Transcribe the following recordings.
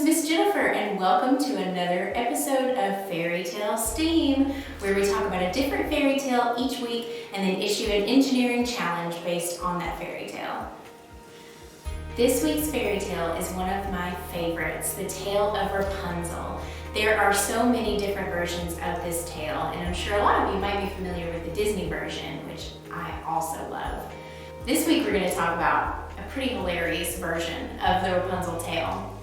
Miss Jennifer, and welcome to another episode of Fairy Tale STEAM, where we talk about a different fairy tale each week and then issue an engineering challenge based on that fairy tale. This week's fairy tale is one of my favorites, the tale of Rapunzel. There are so many different versions of this tale, and I'm sure a lot of you might be familiar with the Disney version, which I also love. This week we're going to talk about a pretty hilarious version of the Rapunzel tale.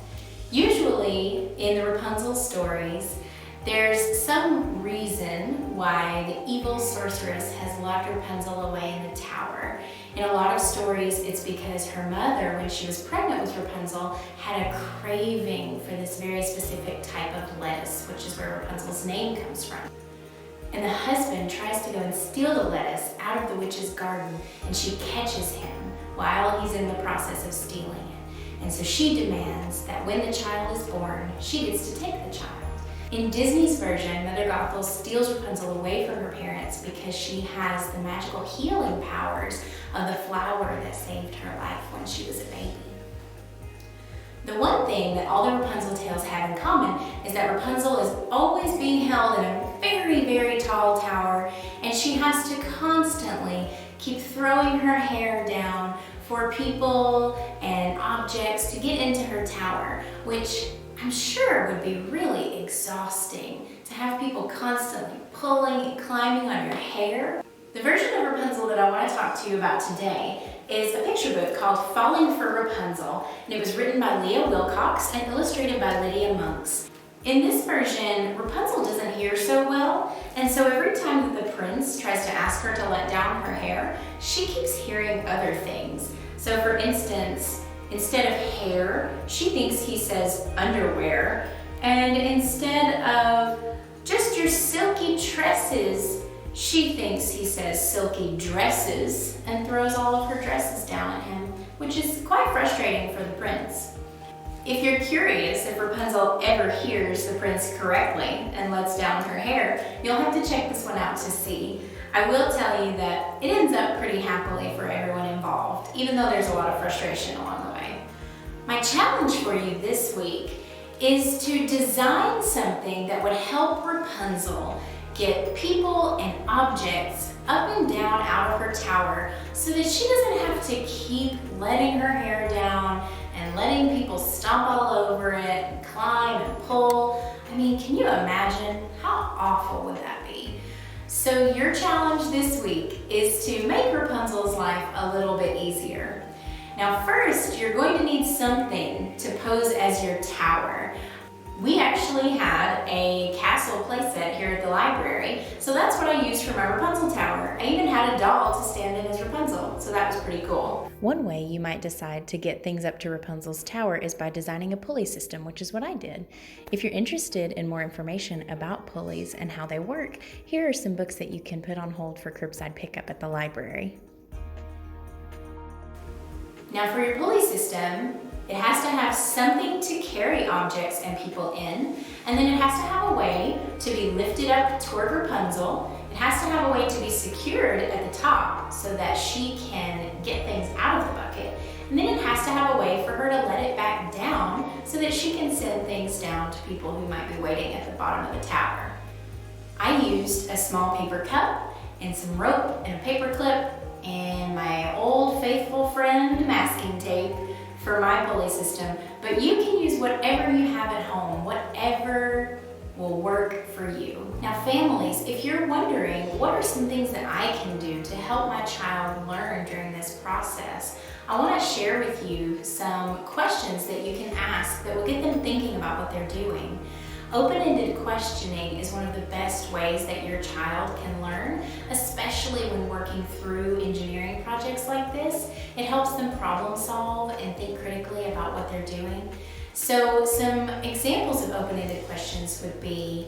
Usually in the Rapunzel stories, there's some reason why the evil sorceress has locked Rapunzel away in the tower. In a lot of stories, it's because her mother, when she was pregnant with Rapunzel, had a craving for this very specific type of lettuce, which is where Rapunzel's name comes from. And the husband tries to go and steal the lettuce out of the witch's garden, and she catches him while he's in the process of stealing it. And so she demands that when the child is born, she gets to take the child. In Disney's version, Mother Gothel steals Rapunzel away from her parents because she has the magical healing powers of the flower that saved her life when she was a baby. The one thing that all the Rapunzel tales have in common is that Rapunzel is always being held in a very, very tall tower, and she has to constantly keep throwing her hair down for people and objects to get into her tower, which I'm sure would be really exhausting to have people constantly pulling and climbing on your hair. The version of Rapunzel that I want to talk to you about today is a picture book called Falling for Rapunzel, and it was written by Leah Wilcox and illustrated by Lydia Monks. In this version, Rapunzel doesn't hear so well, and so every time that the prince tries to ask her to let down her hair, she keeps hearing other things. So for instance, instead of hair, she thinks he says underwear, and instead of just your silky tresses, she thinks he says silky dresses and throws all of her dresses down at him, which is quite frustrating for the prince. If you're curious if Rapunzel ever hears the prince correctly and lets down her hair, you'll have to check this one out to see. I will tell you that it ends up pretty happily for everyone involved, even though there's a lot of frustration along the way. My challenge for you this week is to design something that would help Rapunzel get people and objects up and down out of her tower so that she doesn't have to keep letting her hair down and letting people stomp all over it and climb and pull. I mean, can you imagine? How awful would that be? So your challenge this week is to make Rapunzel's life a little bit easier. Now first, you're going to need something to pose as your tower. We actually had a castle playset here at the library, so that's what I used for my Rapunzel tower. I even had a doll to stand in as Rapunzel, so that was pretty cool. One way you might decide to get things up to Rapunzel's tower is by designing a pulley system, which is what I did. If you're interested in more information about pulleys and how they work, here are some books that you can put on hold for curbside pickup at the library. Now for your pulley system, it has to have something to carry objects and people in, and then it has to have a way to be lifted up toward Rapunzel. It has to have a way to be secured at the top so that she can get things out of the bucket, and then it has to have a way for her to let it back down so that she can send things down to people who might be waiting at the bottom of the tower. I used a small paper cup and some rope and a paper clip and my old faithful friend masking tape for my pulley system, but you can use whatever you have at home, whatever will work for you. Now families, if you're wondering what are some things that I can do to help my child learn during this process, I want to share with you some questions that you can ask that will get them thinking about what they're doing. Open-ended questioning is one of the best ways that your child can learn, especially when working through engineering projects like this. It helps them problem solve and think critically about what they're doing. So some examples of open-ended questions would be,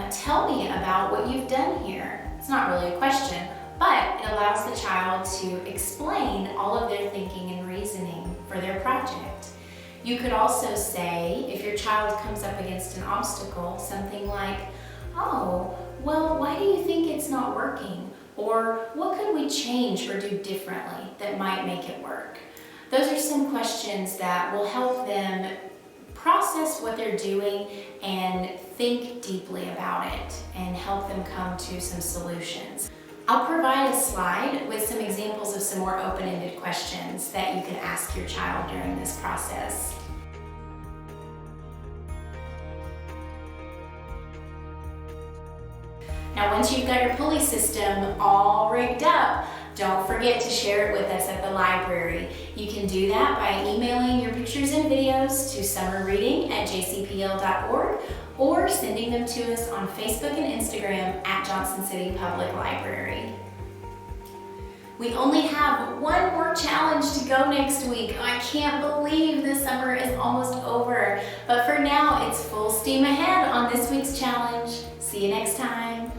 tell me about what you've done here. It's not really a question, but it allows the child to explain all of their thinking and reasoning for their project. You could also say, if your child comes up against an obstacle, something like, oh, well, why do you think it's not working? Or what could we change or do differently that might make it work? Those are some questions that will help them process what they're doing and think deeply about it and help them come to some solutions. I'll provide a slide with some examples of some more open-ended questions that you can ask your child during this process. Now, once you've got your pulley system all rigged up, don't forget to share it with us at the library. You can do that by emailing your pictures and videos to summerreading@jcpl.org or sending them to us on Facebook and Instagram at Johnson City Public Library. We only have one more challenge to go next week. I can't believe this summer is almost over. But for now, it's full steam ahead on this week's challenge. See you next time.